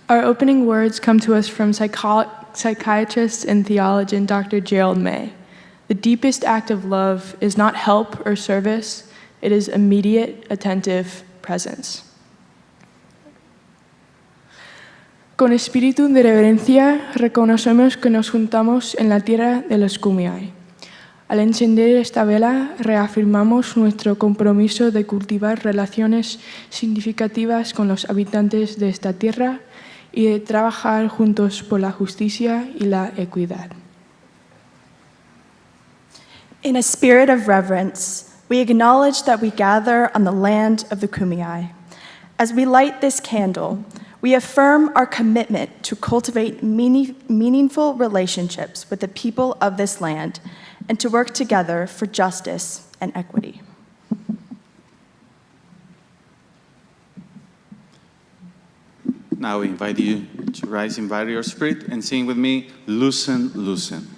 Our opening words come to us from psychiatrist and theologian Dr. Gerald May. The deepest act of love is not help or service, it is immediate, attentive presence. Con espíritu de reverencia reconocemos que nos juntamos en la tierra de los Kumeyaay. Al encender esta vela, reafirmamos nuestro compromiso de cultivar relaciones significativas con los habitantes de esta tierra y de trabajar juntos por la justicia y la equidad. In a spirit of reverence, we acknowledge that we gather on the land of the Kumeyaay. As we light this candle, we affirm our commitment to cultivate meaningful relationships with the people of this land and to work together for justice and equity. Now we invite you to rise in body or spirit and sing with me, Loosen, Loosen.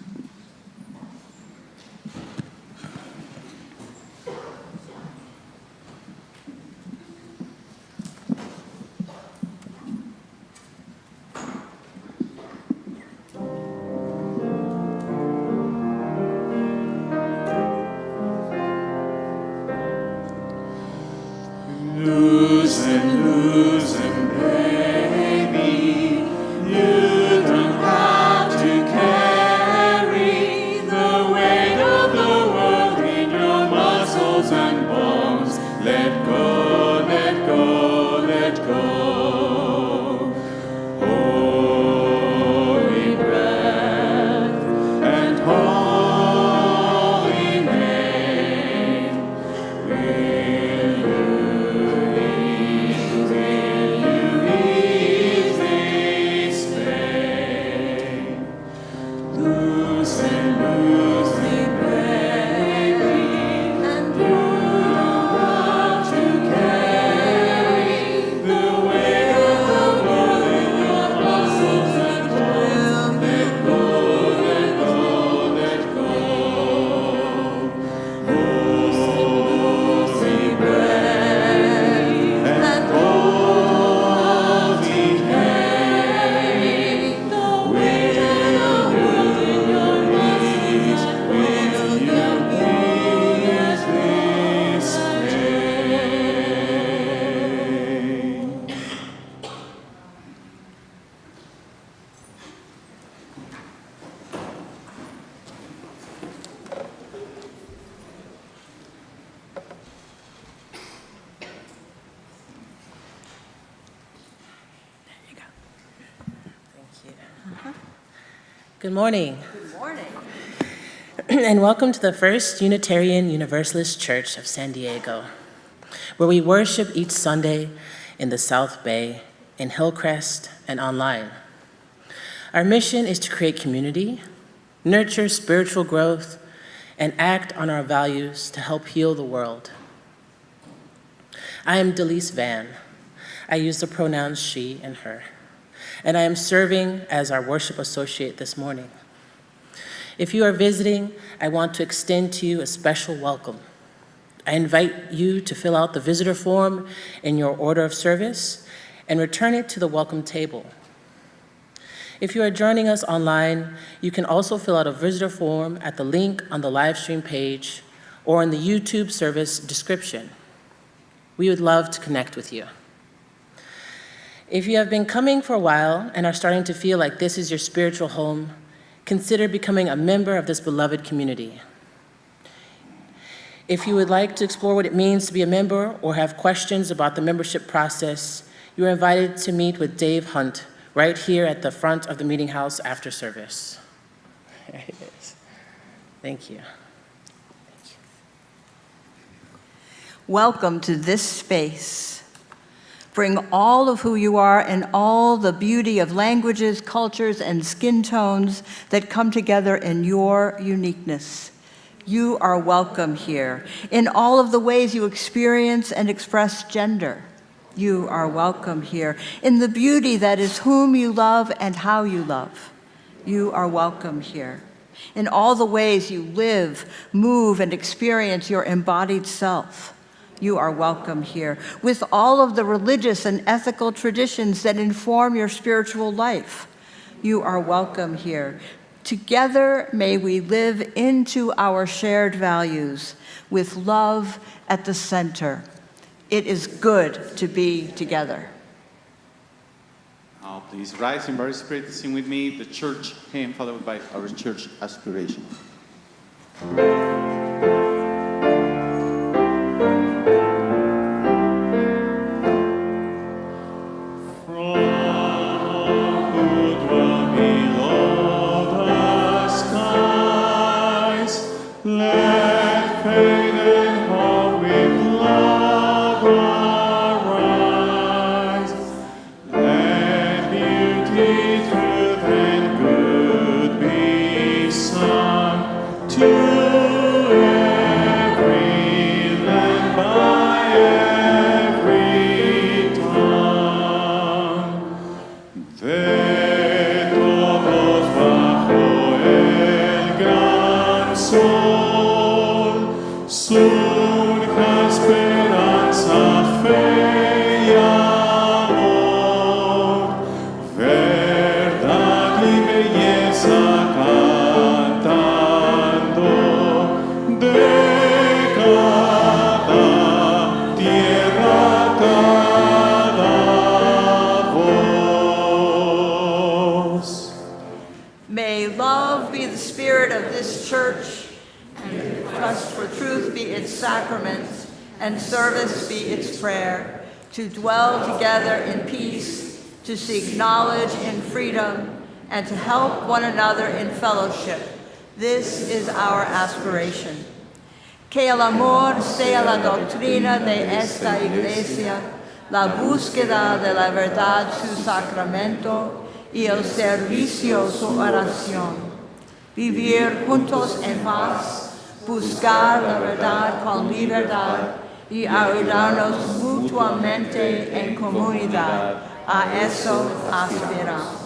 Loosen, loosen, baby. You don't have to carry the weight of the world in your muscles and bones. Let go, let go, let go. Holy breath and holy name. Good morning. Good morning. And welcome to the First Unitarian Universalist Church of San Diego, where we worship each Sunday in the South Bay, in Hillcrest, and online. Our mission is to create community, nurture spiritual growth, and act on our values to help heal the world. I am Delise Van. I use the pronouns she and her, and I am serving as our worship associate this morning. If you are visiting, I want to extend to you a special welcome. I invite you to fill out the visitor form in your order of service and return it to the welcome table. If you are joining us online, you can also fill out a visitor form at the link on the live stream page or in the YouTube service description. We would love to connect with you. If you have been coming for a while and are starting to feel like this is your spiritual home, consider becoming a member of this beloved community. If you would like to explore what it means to be a member or have questions about the membership process, you are invited to meet with Dave Hunt right here at the front of the meeting house after service. There he is. Thank you. Welcome to this space. Bring all of who you are and all the beauty of languages, cultures, and skin tones that come together in your uniqueness. You are welcome here. In all of the ways you experience and express gender, you are welcome here. In the beauty that is whom you love and how you love, you are welcome here. In all the ways you live, move, and experience your embodied self, You are welcome here. With all of the religious and ethical traditions that inform your spiritual life, you are welcome here. Together, may we live into our shared values with love at the center. It is good to be together. Now, please rise in very spirit to sing with me the church hymn followed by our church aspiration. Let faith and hope with love arise. Let beauty, truth, and good be sung to every land by every tongue. De todos bajo el gran sol. Surja esperanza, fe y amor, verdad y belleza cantando de cada tierra, cada voz. May love be the spirit of this church, trust for truth be its sacrament, and service be its prayer, to dwell together in peace, to seek knowledge in freedom, and to help one another in fellowship. This is our aspiration. Que el amor sea la doctrina de esta iglesia, la búsqueda de la verdad su sacramento y el servicio su oración. Vivir juntos en paz, buscar la verdad con libertad y ayudarnos mutuamente en comunidad. A eso aspiramos.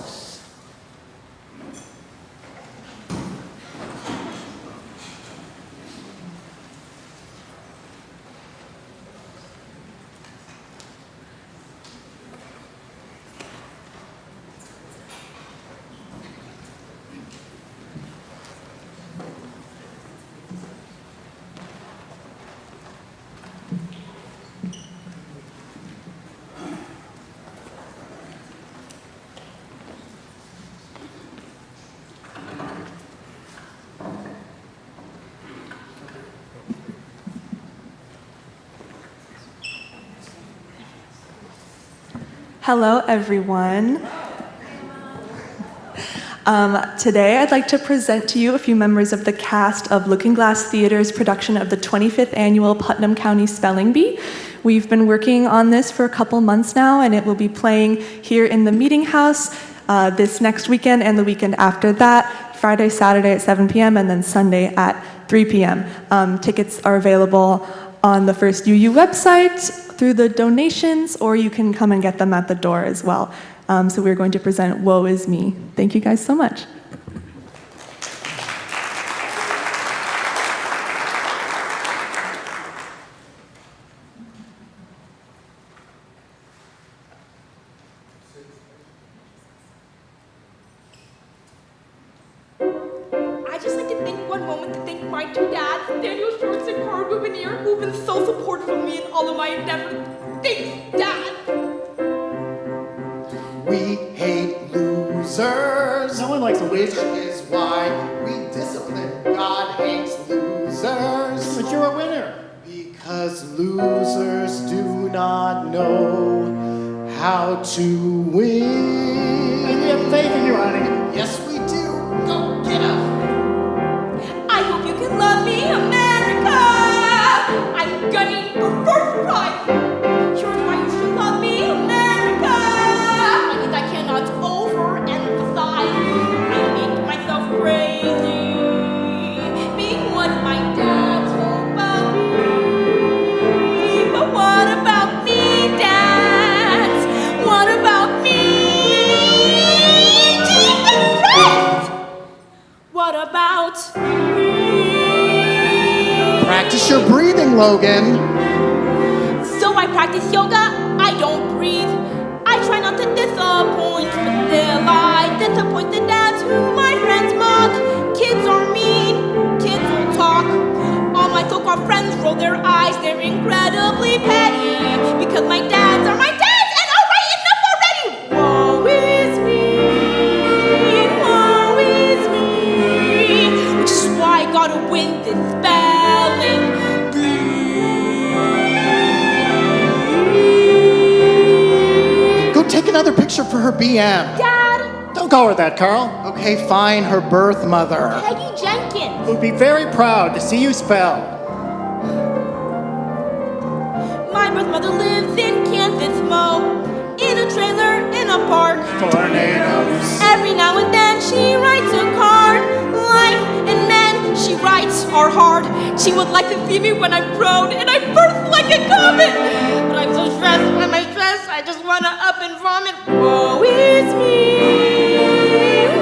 Hello, everyone. Today, I'd like to present to you a few members of the cast of Looking Glass Theater's production of the 25th Annual Putnam County Spelling Bee. We've been working on this for a couple months now, and it will be playing here in the Meeting House this next weekend and the weekend after that, Friday, Saturday at 7 p.m., and then Sunday at 3 p.m. Tickets are available on the First UU website through the donations, or you can come and get them at the door as well. So we're going to present Woe Is Me. Thank you guys so much. I'd just like to take one moment to thank my two dads, Daniel Schwartz and Cara Bouvier, who've been so supportive of me in all of my endeavors. Thanks, Dad! We hate losers. No one likes a Which loser. is why we discipline. God hates losers. But you're a winner. Because losers do not know how to win. And we have faith in you, honey. Yes, we do. Go get 'em. I hope you can love me, America! I'm gunning for first prize! Here's why you should love me, America! I mean, I cannot overemphasize. I make myself crazy. Being what my dad's hope I'll be. But what about me, dads? What about me? What about me? Practice your breathing, Logan. practice yoga, I don't breathe. I try not to disappoint, but still I disappoint the dads who my friends mock. Kids are mean, kids will talk. All my so-called friends roll their eyes, they're incredibly petty. Because my dads are my dads, and alright, enough already! Woe is me, woe is me. Which is why I gotta win this spelling bee. Go take another picture for her BM. Dad, Don't call her that, Carl. Okay, fine, her birth mother. Peggy Jenkins. We'd be very proud to see you spell. My birth mother lives in Kansas, Mo. In a trailer, in a park. Tornadoes. Every now and then she writes a card. Life and men she writes are hard. She would like to see me when I'm grown and I birth like a comet. But I'm so stressed, when I'm stressed, I just wanna up and vomit. Woe is me,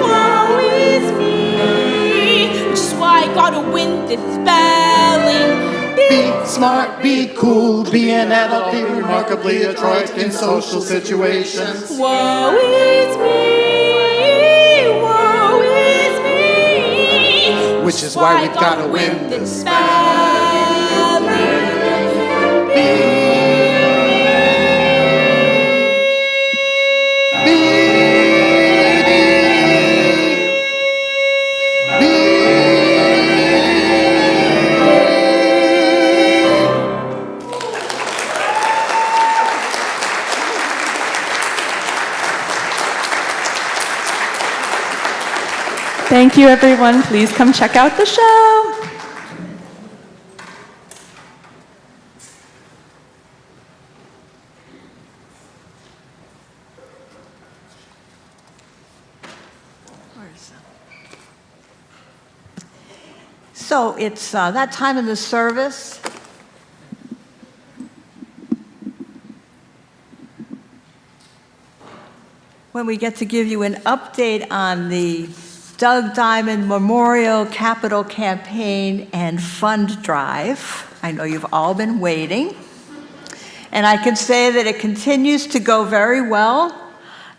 woe is me. Which is why I gotta win this spelling. Be smart, be cool, be an adult, be remarkably adroit in social situations. Woe is me, woe is me. Which is why we've gotta win this spelling bee. Thank you, everyone. Please come check out the show. So it's that time in the service. When we get to give you an update on the Doug Diamond Memorial Capital Campaign and Fund Drive. I know you've all been waiting. And I can say that it continues to go very well.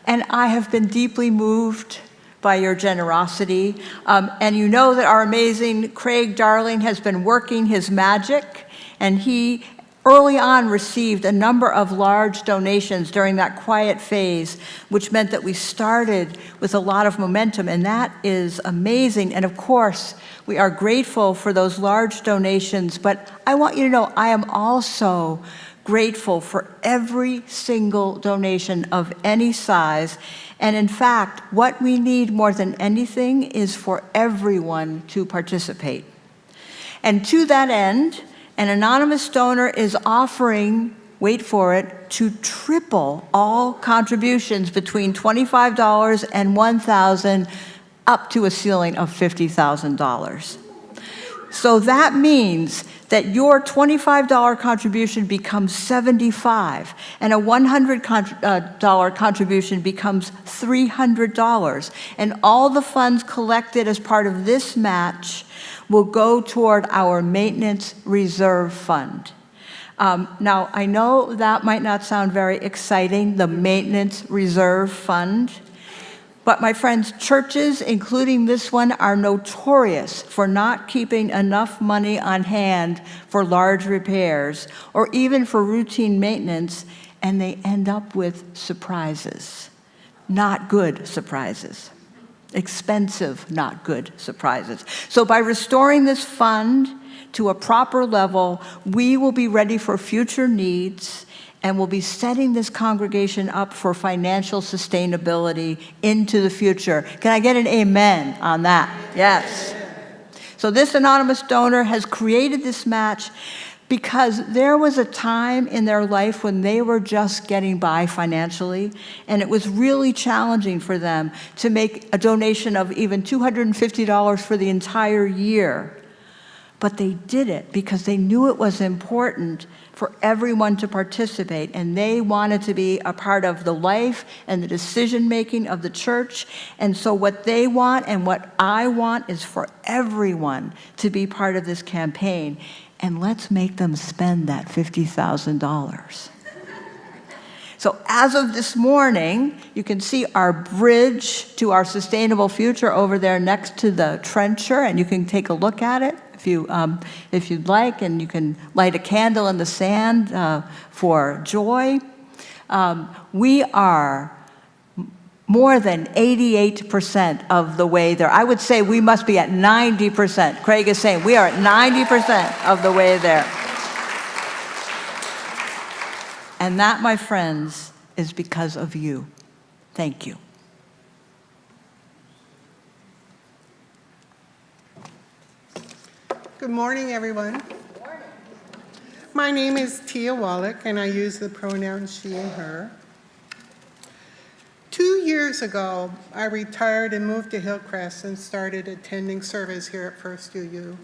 And I have been deeply moved by your generosity. And you know that our amazing Craig Darling has been working his magic. And he early on received a number of large donations during that quiet phase, which meant that we started with a lot of momentum, and that is amazing. And of course, we are grateful for those large donations, but I want you to know I am also grateful for every single donation of any size. And in fact, what we need more than anything is for everyone to participate. And to that end, an anonymous donor is offering, wait for it, to triple all contributions between $25 and $1,000 up to a ceiling of $50,000. So that means that your $25 contribution becomes $75, and a $100 contribution becomes $300. And all the funds collected as part of this match will go toward our maintenance reserve fund. Now, I know that might not sound very exciting, the maintenance reserve fund, but my friends, churches, including this one, are notorious for not keeping enough money on hand for large repairs or even for routine maintenance, and they end up with surprises, not good surprises. Expensive, not good surprises. So by restoring this fund to a proper level, we will be ready for future needs and will be setting this congregation up for financial sustainability into the future. Can I get an amen on that? Yes. So this anonymous donor has created this match because there was a time in their life when they were just getting by financially, and it was really challenging for them to make a donation of even $250 for the entire year. But they did it because they knew it was important for everyone to participate, and they wanted to be a part of the life and the decision-making of the church. And so what they want and what I want is for everyone to be part of this campaign. And let's make them spend that $50,000. So as of this morning, you can see our bridge to our sustainable future over there next to the trencher, and you can take a look at it if you'd like, and you can light a candle in the sand for joy. We are more than 88% of the way there. I would say we must be at 90%. Craig is saying we are at 90% of the way there. And that, my friends, is because of you. Thank you. Good morning, everyone. Good morning. My name is Tia Wallach, and I use the pronouns she and her. 2 years ago, I retired and moved to Hillcrest and started attending service here at First UU.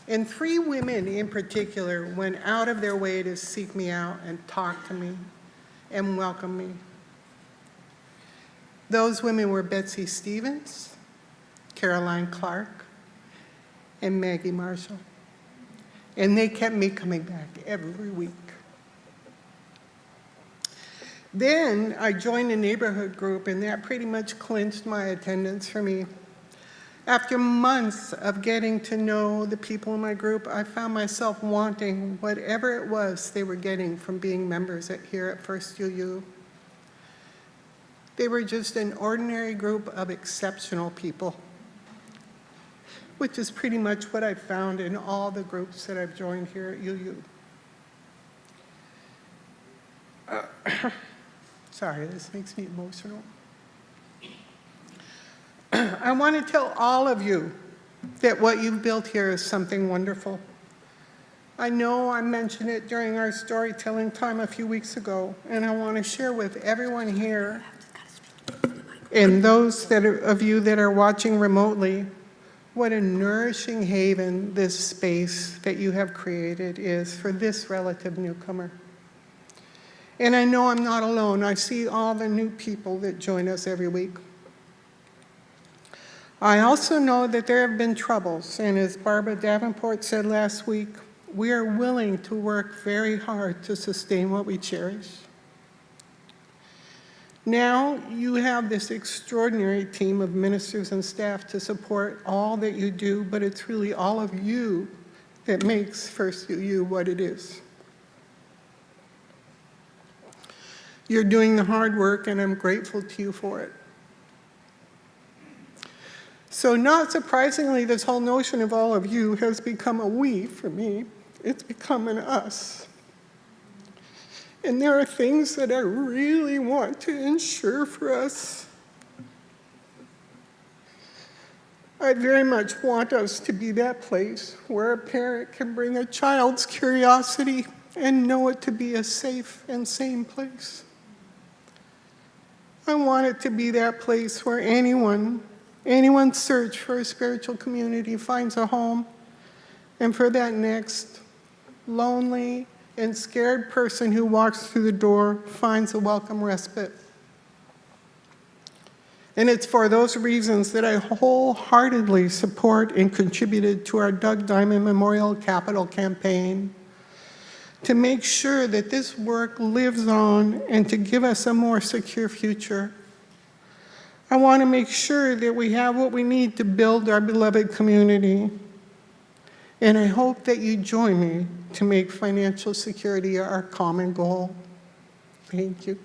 And 3 women in particular went out of their way to seek me out and talk to me and welcome me. Those women were Betsy Stevens, Caroline Clark, and Maggie Marshall. And they kept me coming back every week. Then I joined a neighborhood group, and that pretty much clinched my attendance for me. After months of getting to know the people in my group, I found myself wanting whatever it was they were getting from being members here at First UU. They were just an ordinary group of exceptional people, which is pretty much what I found in all the groups that I've joined here at UU. Sorry, this makes me emotional. I want to tell all of you that what you've built here is something wonderful. I know I mentioned it during our storytelling time a few weeks ago, and I want to share with everyone here and those of you that are watching remotely what a nourishing haven this space that you have created is for this relative newcomer. And I know I'm not alone. I see all the new people that join us every week. I also know that there have been troubles, and as Barbara Davenport said last week, we are willing to work very hard to sustain what we cherish. Now you have this extraordinary team of ministers and staff to support all that you do, but it's really all of you that makes First UU what it is. You're doing the hard work, and I'm grateful to you for it. So not surprisingly, this whole notion of all of you has become a we for me. It's become an us. And there are things that I really want to ensure for us. I very much want us to be that place where a parent can bring a child's curiosity and know it to be a safe and sane place. I want it to be that place where anyone's search for a spiritual community finds a home, and for that next lonely and scared person who walks through the door finds a welcome respite. And it's for those reasons that I wholeheartedly support and contributed to our Doug Diamond Memorial Capital Campaign to make sure that this work lives on and to give us a more secure future. I want to make sure that we have what we need to build our beloved community. And I hope that you join me to make financial security our common goal. Thank you.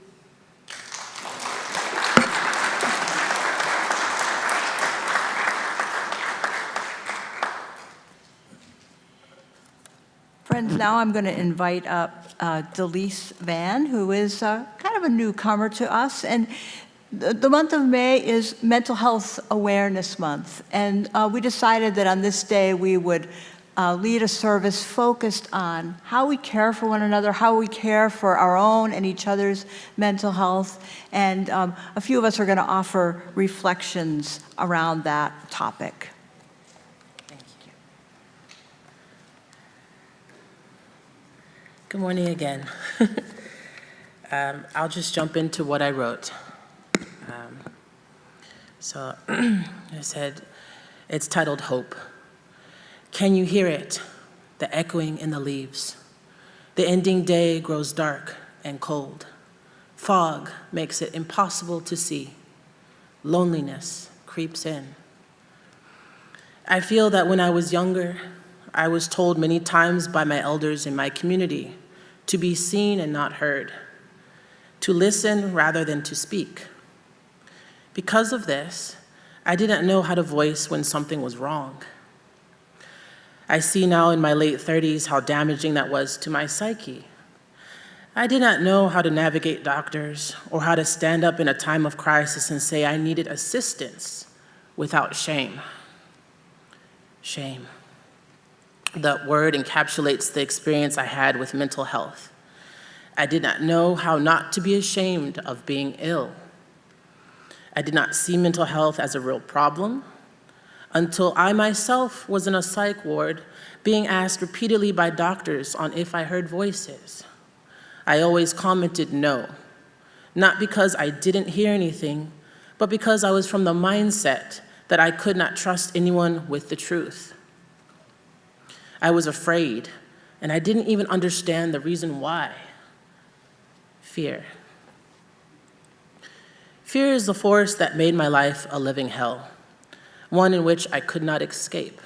Friends, now I'm going to invite up Delise Van, who is kind of a newcomer to us. And the month of May is Mental Health Awareness Month. And we decided that on this day we would lead a service focused on how we care for one another, how we care for our own and each other's mental health. And a few of us are going to offer reflections around that topic. Good morning again. I'll just jump into what I wrote. So I said, it's titled Hope. Can you hear it? The echoing in the leaves. The ending day grows dark, and cold. Fog makes it impossible to see. Loneliness creeps in. I feel that when I was younger, I was told many times by my elders in my community to be seen and not heard, to listen rather than to speak. Because of this, I didn't know how to voice when something was wrong. I see now in my late 30s how damaging that was to my psyche. I did not know how to navigate doctors or how to stand up in a time of crisis and say I needed assistance without shame. Shame. That word encapsulates the experience I had with mental health. I did not know how not to be ashamed of being ill. I did not see mental health as a real problem until I myself was in a psych ward being asked repeatedly by doctors on if I heard voices. I always commented no, not because I didn't hear anything, but because I was from the mindset that I could not trust anyone with the truth. I was afraid, and I didn't even understand the reason why. Fear. Fear is the force that made my life a living hell, one in which I could not escape.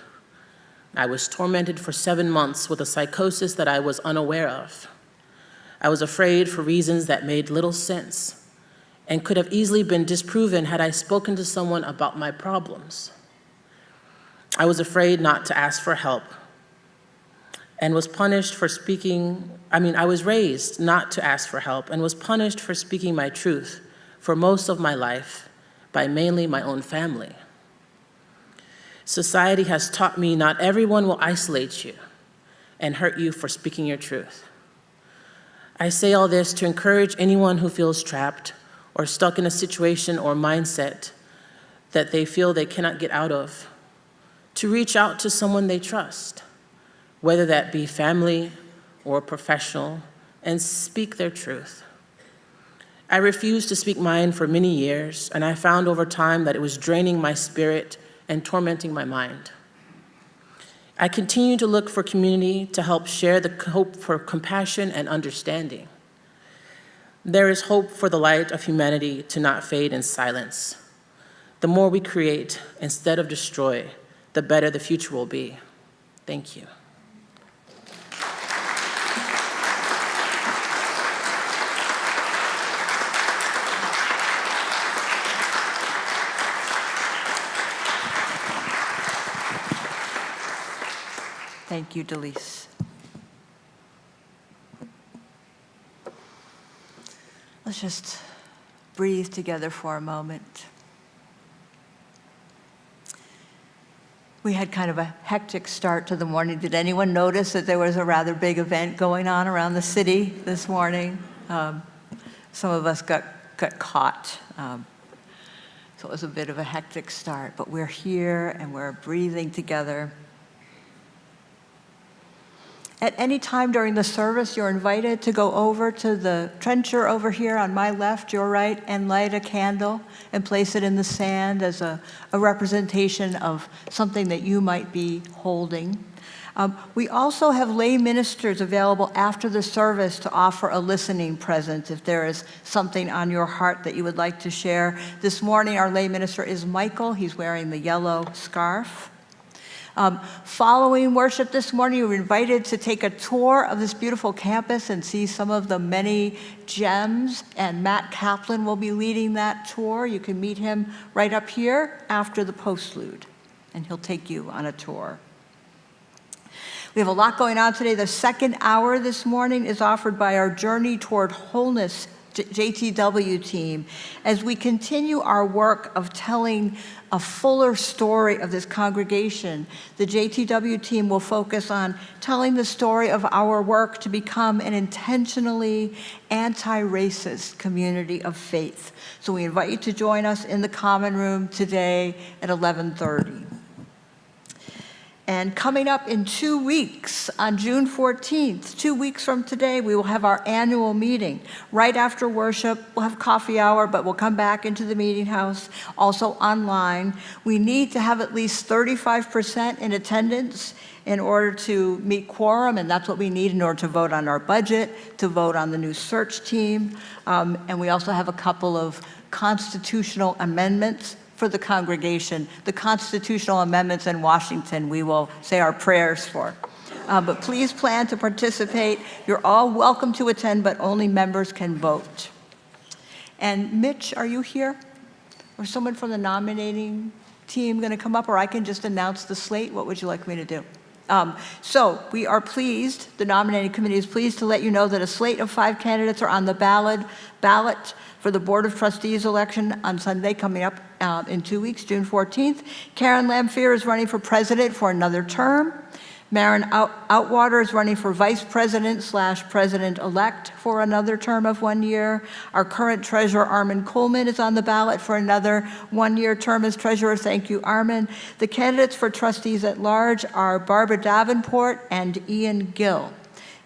I was tormented for 7 months with a psychosis that I was unaware of. I was afraid for reasons that made little sense and could have easily been disproven had I spoken to someone about my problems. I was afraid not to ask for help and was punished for I was raised not to ask for help and was punished for speaking my truth for most of my life by mainly my own family. Society has taught me not everyone will isolate you and hurt you for speaking your truth. I say all this to encourage anyone who feels trapped or stuck in a situation or mindset that they feel they cannot get out of, to reach out to someone they trust, whether that be family or professional, and speak their truth. I refused to speak mine for many years, and I found over time that it was draining my spirit and tormenting my mind. I continue to look for community to help share the hope for compassion and understanding. There is hope for the light of humanity to not fade in silence. The more we create instead of destroy, the better the future will be. Thank you. Thank you, Delise. Let's just breathe together for a moment. We had kind of a hectic start to the morning. Did anyone notice that there was a rather big event going on around the city this morning? Some of us got caught. So it was a bit of a hectic start, but we're here and we're breathing together. At any time during the service, you're invited to go over to the trencher over here on my left, your right, and light a candle and place it in the sand as a representation of something that you might be holding. We also have lay ministers available after the service to offer a listening present if there is something on your heart that you would like to share. This morning, our lay minister is Michael. He's wearing the yellow scarf. Following worship this morning, you were invited to take a tour of this beautiful campus and see some of the many gems, and Matt Kaplan will be leading that tour. You can meet him right up here after the postlude, and he'll take you on a tour. We have a lot going on today. The second hour this morning is offered by our Journey Toward Wholeness JTW team as we continue our work of telling a fuller story of this congregation. The JTW team will focus on telling the story of our work to become an intentionally anti-racist community of faith. So we invite you to join us in the common room today at 11:30. And coming up in 2 weeks, on June 14th, 2 weeks from today, we will have our annual meeting. Right after worship, we'll have coffee hour, but we'll come back into the meeting house, also online. We need to have at least 35% in attendance, in order to meet quorum, and that's what we need in order to vote on our budget, to vote on the new search team. And we also have a couple of constitutional amendments for the congregation. The constitutional amendments in Washington we will say our prayers for. But please plan to participate. You're all welcome to attend, but only members can vote. And Mitch, are you here? Or someone from the nominating team going to come up, or I can just announce the slate? What would you like me to do? So we are pleased, the nominating committee is pleased to let you know that a slate of 5 candidates are on the ballot for the Board of Trustees election on Sunday coming up in 2 weeks, June 14th. Karen Lamphere is running for president for another term. Maren Outwater is running for vice president / president-elect for another term of 1 year. Our current treasurer, Armin Coleman, is on the ballot for another 1-year term as treasurer. Thank you, Armin. The candidates for trustees at large are Barbara Davenport and Ian Gill.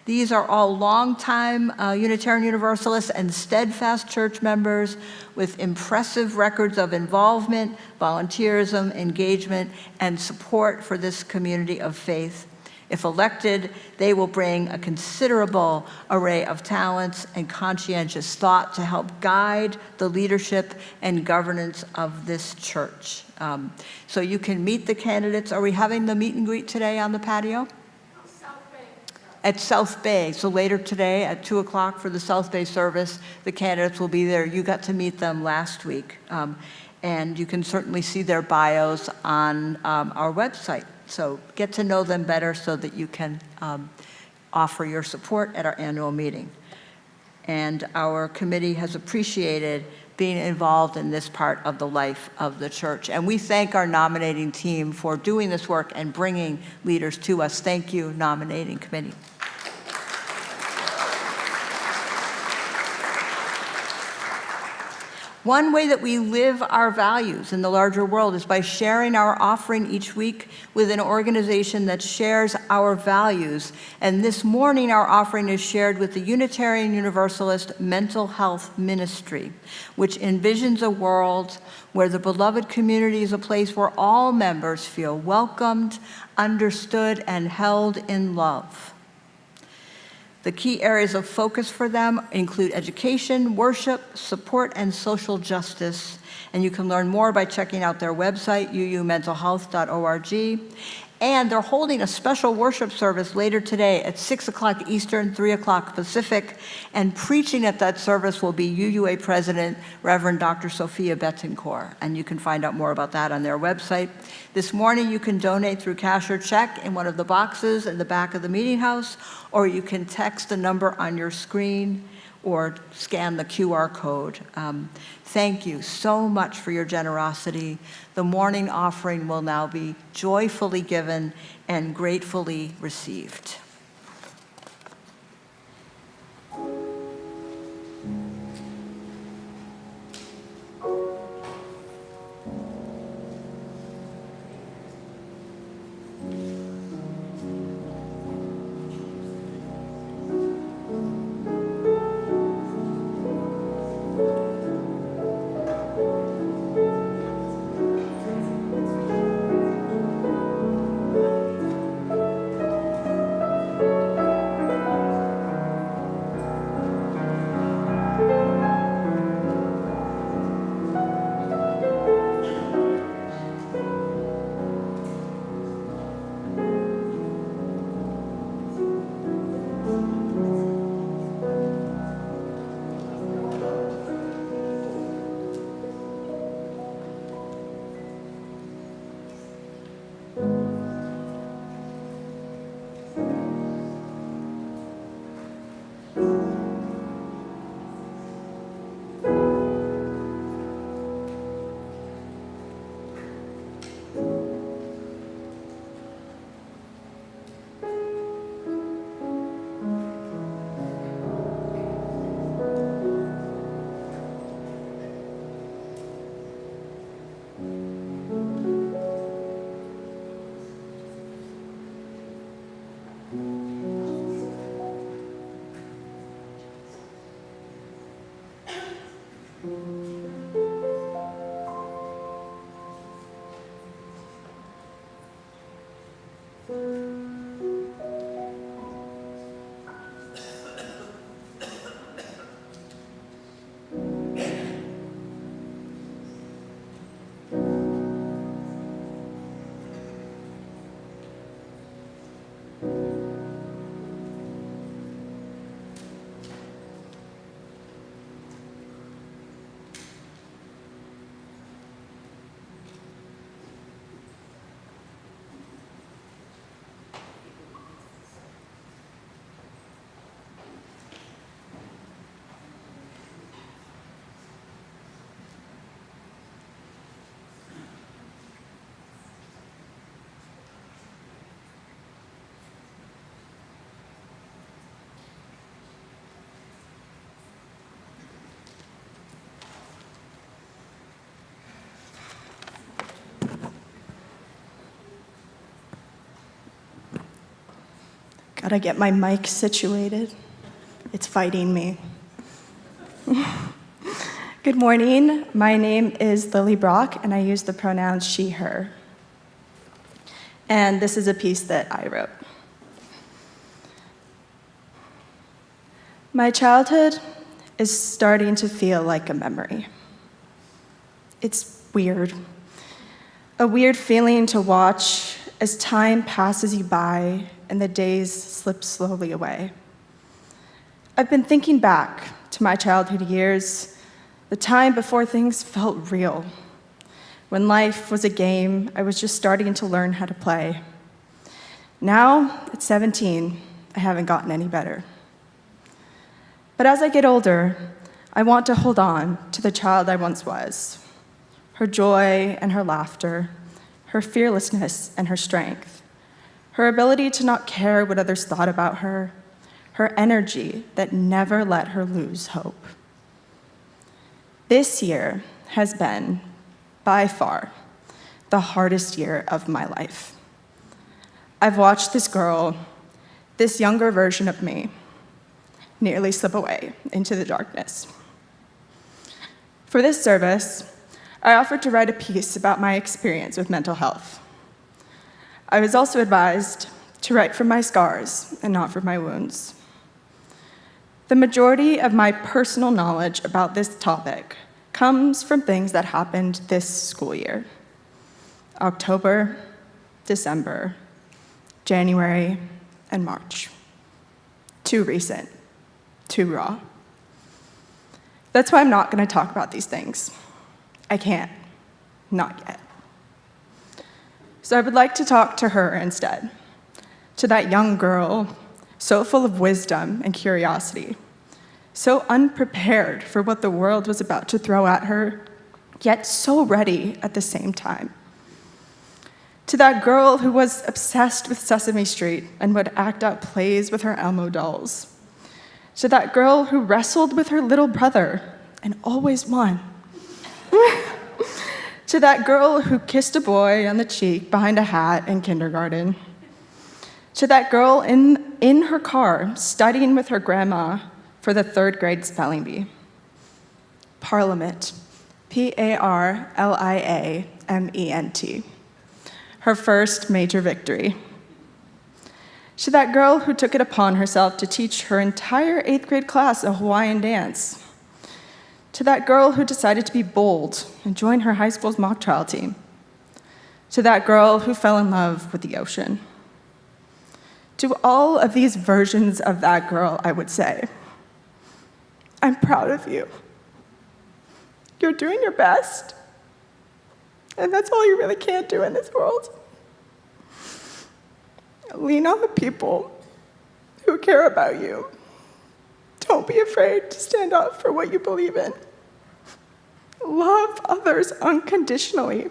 These are all longtime Unitarian Universalists and steadfast church members with impressive records of involvement, volunteerism, engagement, and support for this community of faith. If elected, they will bring a considerable array of talents and conscientious thought to help guide the leadership and governance of this church. So you can meet the candidates. Are we having the meet and greet today on the patio? At South Bay. So later today at 2 o'clock for the South Bay service, the candidates will be there. You got to meet them last week. And you can certainly see their bios on our website. So get to know them better so that you can offer your support at our annual meeting. And our committee has appreciated being involved in this part of the life of the church. And we thank our nominating team for doing this work and bringing leaders to us. Thank you, nominating committee. One way that we live our values in the larger world is by sharing our offering each week with an organization that shares our values. And this morning, our offering is shared with the Unitarian Universalist Mental Health Ministry, which envisions a world where the beloved community is a place where all members feel welcomed, understood, and held in love. The key areas of focus for them include education, worship, support, and social justice. And you can learn more by checking out their website, uumentalhealth.org. And they're holding a special worship service later today at 6 o'clock Eastern, 3 o'clock Pacific. And preaching at that service will be UUA President, Reverend Dr. Sophia Betancourt. And you can find out more about that on their website. This morning, you can donate through cash or check in one of the boxes in the back of the meeting house, or you can text the number on your screen or scan the QR code. Thank you so much for your generosity. The morning offering will now be joyfully given and gratefully received. Gotta get my mic situated. It's fighting me. Good morning. My name is Lily Brock, and I use the pronouns she, her. And this is a piece that I wrote. My childhood is starting to feel like a memory. It's weird. A weird feeling to watch as time passes you by and the days slip slowly away. I've been thinking back to my childhood years, the time before things felt real, when life was a game I was just starting to learn how to play. Now, at 17, I haven't gotten any better. But as I get older, I want to hold on to the child I once was, her joy and her laughter, her fearlessness and her strength, her ability to not care what others thought about her, her energy that never let her lose hope. This year has been, by far, the hardest year of my life. I've watched this girl, this younger version of me, nearly slip away into the darkness. For this service, I offered to write a piece about my experience with mental health. I was also advised to write from my scars and not from my wounds. The majority of my personal knowledge about this topic comes from things that happened this school year. October, December, January, and March. Too recent, too raw. That's why I'm not going to talk about these things. I can't, not yet. So I would like to talk to her instead, to that young girl, so full of wisdom and curiosity, so unprepared for what the world was about to throw at her, yet so ready at the same time. To that girl who was obsessed with Sesame Street and would act out plays with her Elmo dolls. To that girl who wrestled with her little brother and always won. To that girl who kissed a boy on the cheek behind a hat in kindergarten. To that girl in her car studying with her grandma for the 3rd grade spelling bee. Parliament, Parliament. Her first major victory. To that girl who took it upon herself to teach her entire 8th grade class a Hawaiian dance. To that girl who decided to be bold and join her high school's mock trial team. To that girl who fell in love with the ocean. To all of these versions of that girl, I would say, I'm proud of you. You're doing your best. And that's all you really can do in this world. Lean on the people who care about you. Don't be afraid to stand up for what you believe in. Love others unconditionally,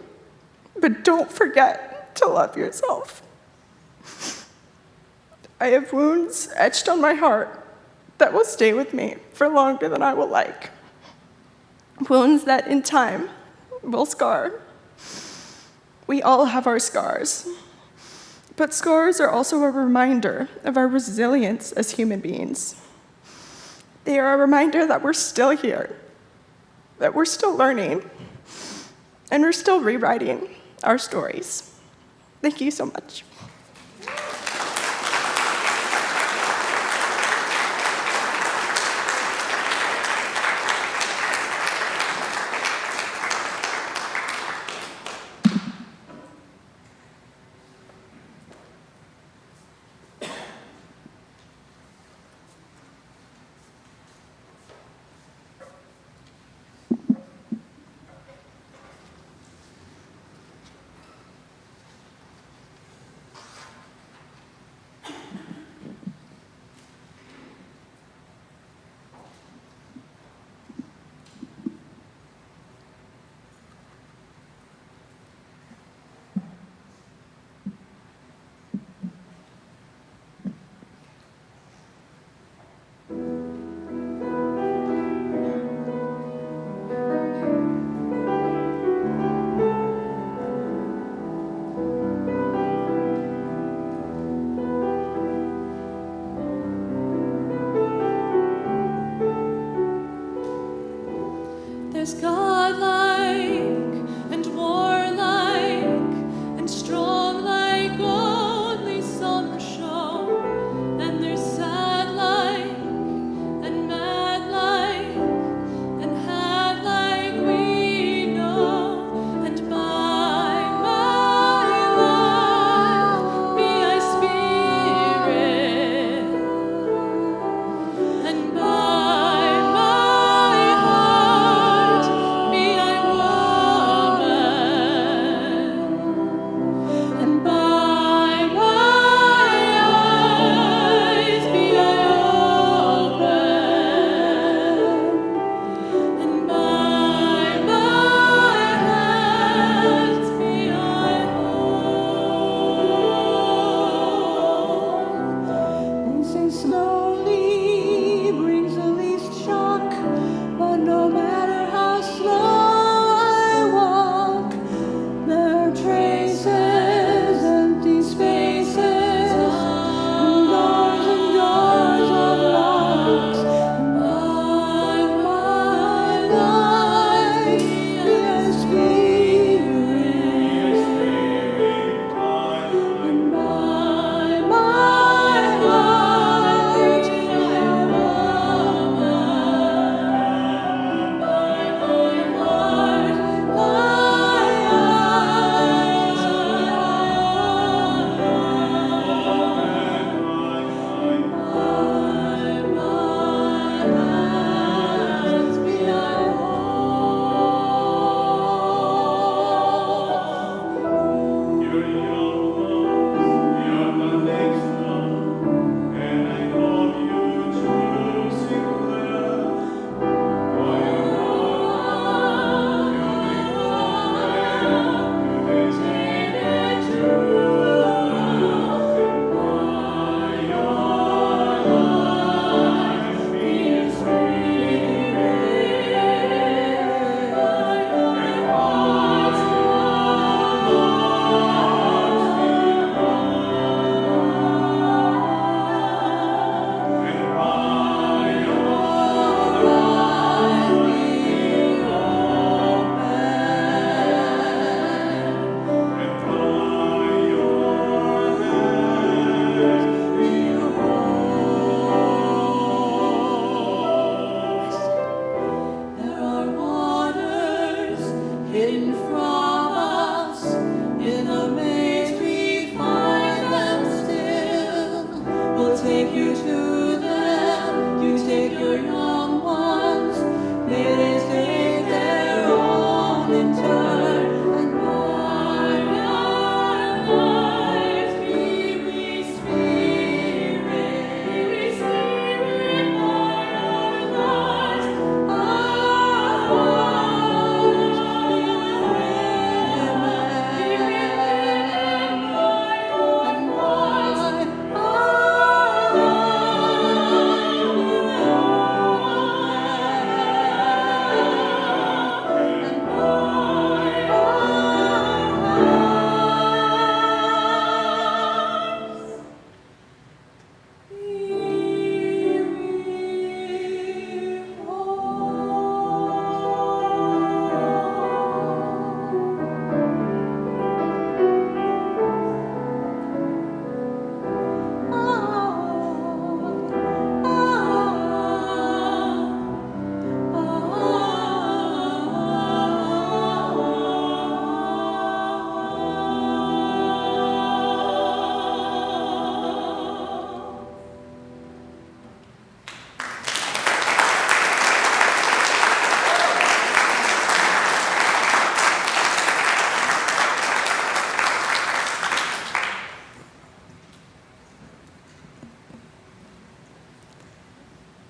but don't forget to love yourself. I have wounds etched on my heart that will stay with me for longer than I will like. Wounds that in time will scar. We all have our scars. But scars are also a reminder of our resilience as human beings. They are a reminder that we're still here, that we're still learning, and we're still rewriting our stories. Thank you so much. will take you to them. You take your young ones, may they take their own in turn. And by our lives be we spirit by our lives.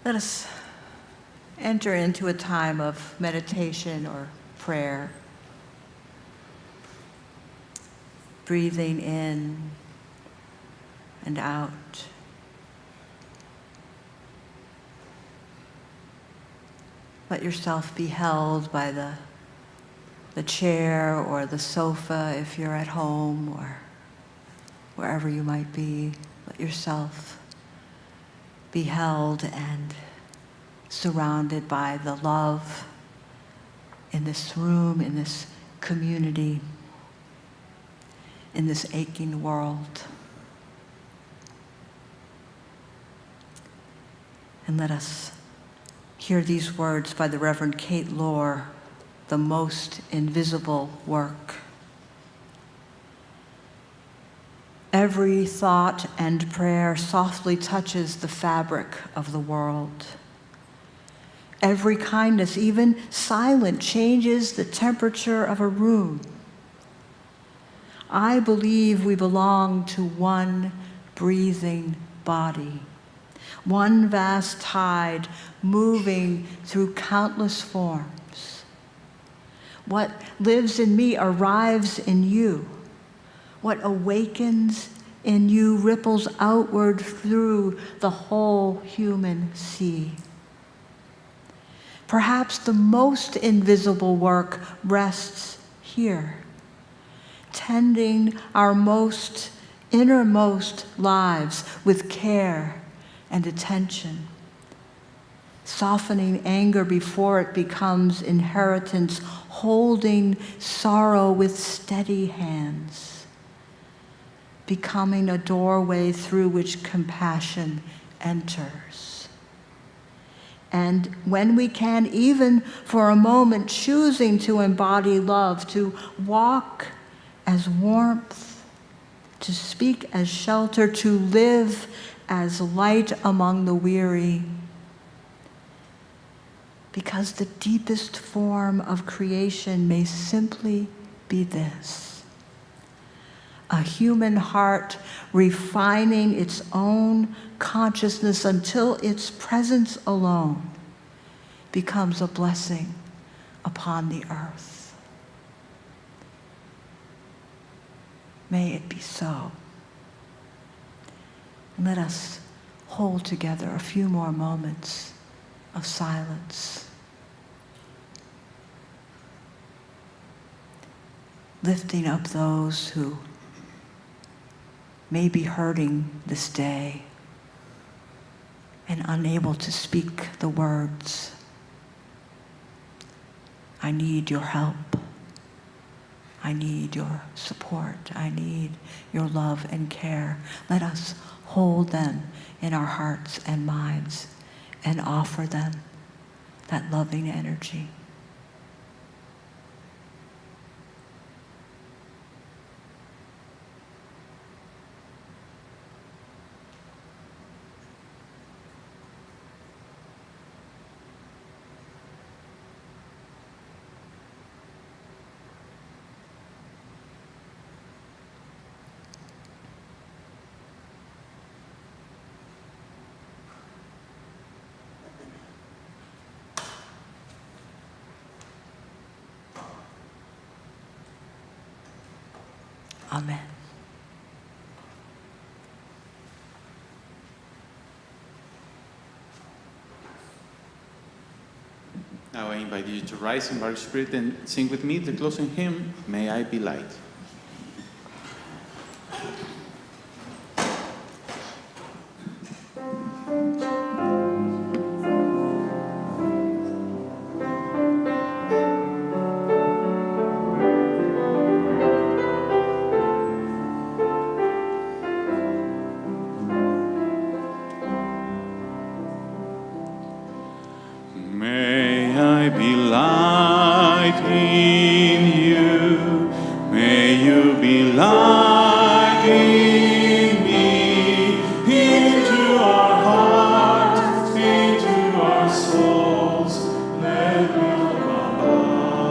Let us enter into a time of meditation or prayer. Breathing in and out. Let yourself be held by the chair or the sofa if you're at home or wherever you might be. Let yourself be held and surrounded by the love in this room, in this community, in this aching world. And let us hear these words by the Reverend Kate Lohr, "The Most Invisible Work." Every thought and prayer softly touches the fabric of the world. Every kindness, even silent, changes the temperature of a room. I believe we belong to one breathing body, one vast tide moving through countless forms. What lives in me arrives in you. What awakens in you ripples outward through the whole human sea. Perhaps the most invisible work rests here, tending our most innermost lives with care and attention, softening anger before it becomes inheritance, holding sorrow with steady hands, becoming a doorway through which compassion enters. And when we can, even for a moment, choosing to embody love, to walk as warmth, to speak as shelter, to live as light among the weary. Because the deepest form of creation may simply be this: a human heart refining its own consciousness until its presence alone becomes a blessing upon the earth. May it be so. And let us hold together a few more moments of silence. Lifting up those who may be hurting this day and unable to speak the words. I need your help. I need your support. I need your love and care. Let us hold them in our hearts and minds and offer them that loving energy. Amen. Now I invite you to rise in by your spirit and sing with me the closing hymn, May I Be Light. May I be light in you. May you be light in me. Into our hearts, into our souls, let love abide.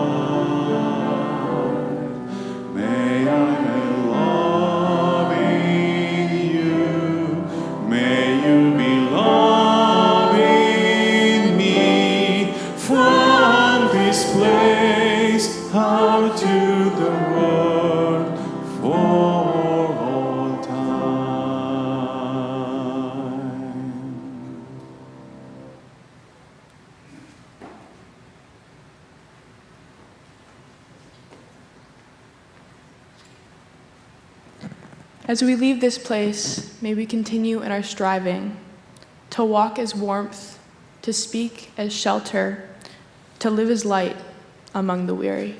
May I love in you. May you be love in me. From this place out to the world for all time. As we leave this place, may we continue in our striving to walk as warmth, to speak as shelter, to live as light among the weary.